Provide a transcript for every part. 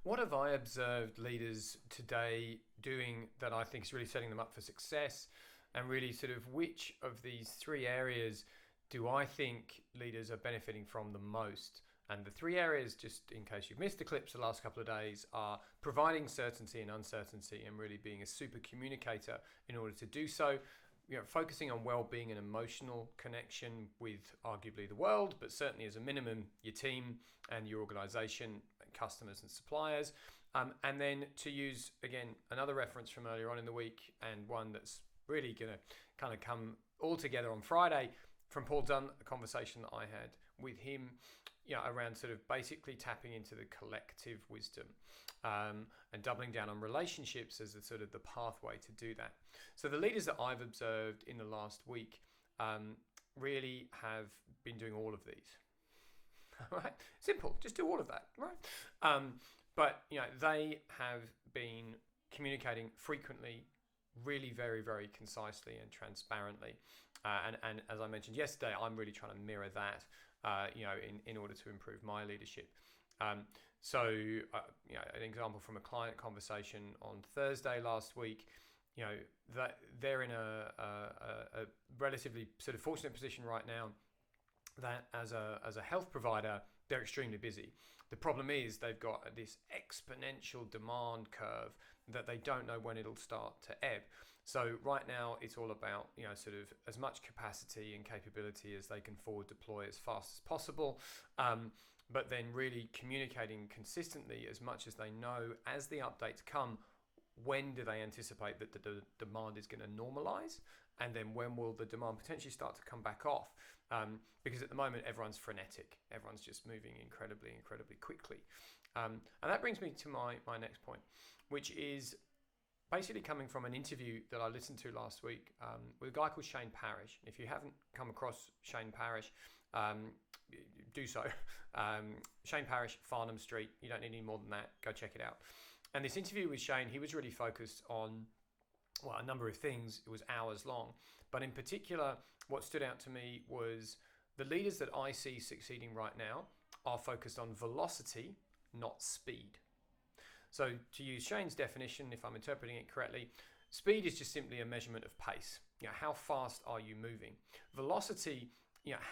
What have I observed leaders today doing that I think is really setting them up for success? And really sort of which of these three areas do I think leaders are benefiting from the most? And the three areas, just in case you've missed the clips the last couple of days, are providing certainty and uncertainty and really being a super communicator in order to do so. Focusing on well-being and emotional connection with arguably the world, but certainly as a minimum, your team and your organization, customers and suppliers. And then to use, again, another reference from earlier on in the week and one that's really going to kind of come all together on Friday from Paul Dunn, a conversation that I had with him, around sort of basically tapping into the collective wisdom and doubling down on relationships as sort of the pathway to do that. So the leaders that I've observed in the last week really have been doing all of these. All right, simple, just do all of that, right? But they have been communicating frequently, really very, very concisely and transparently. And as I mentioned yesterday, I'm really trying to mirror that, in order to improve my leadership. So an example from a client conversation on Thursday last week, that they're in a relatively sort of fortunate position right now that as a health provider, they're extremely busy. The problem is they've got this exponential demand curve that they don't know when it'll start to ebb. So right now it's all about, sort of as much capacity and capability as they can forward deploy as fast as possible. But then really communicating consistently as much as they know as the updates come. When do they anticipate that the demand is going to normalize? And then when will the demand potentially start to come back off? Because at the moment, everyone's frenetic. Everyone's just moving incredibly, incredibly quickly. And that brings me to my next point, which is basically coming from an interview that I listened to last week with a guy called Shane Parrish. If you haven't come across Shane Parrish, do so. Shane Parrish, Farnham Street. You don't need any more than that. Go check it out. And this interview with Shane, he was really focused on, a number of things. It was hours long. But in particular, what stood out to me was the leaders that I see succeeding right now are focused on velocity, not speed. So to use Shane's definition, if I'm interpreting it correctly, speed is just simply a measurement of pace. How fast are you moving? Velocity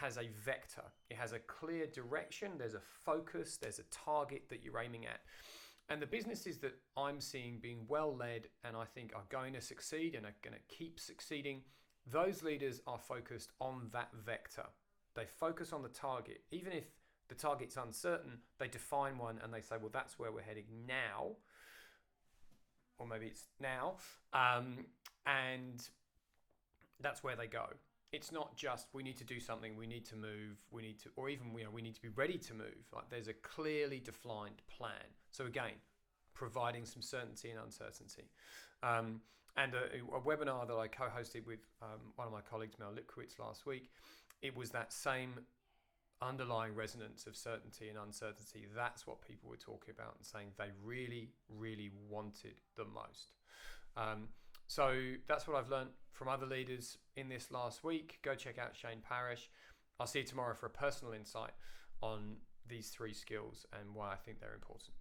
has a vector. It has a clear direction. There's a focus. There's a target that you're aiming at. And the businesses that I'm seeing being well led and I think are going to succeed and are going to keep succeeding, those leaders are focused on that vector. They focus on the target. Even if the target's uncertain, they define one and they say, well, that's where we're heading now. Or maybe it's now. And that's where they go. It's not just we need to do something, we need to move, we need to be ready to move. Like there's a clearly defined plan. So again, providing some certainty and uncertainty. And a webinar that I co-hosted with one of my colleagues, Mel Lipkowitz, last week, it was that same underlying resonance of certainty and uncertainty. That's what people were talking about and saying they really, really wanted the most. So that's what I've learned from other leaders in this last week. Go check out Shane Parrish. I'll see you tomorrow for a personal insight on these three skills and why I think they're important.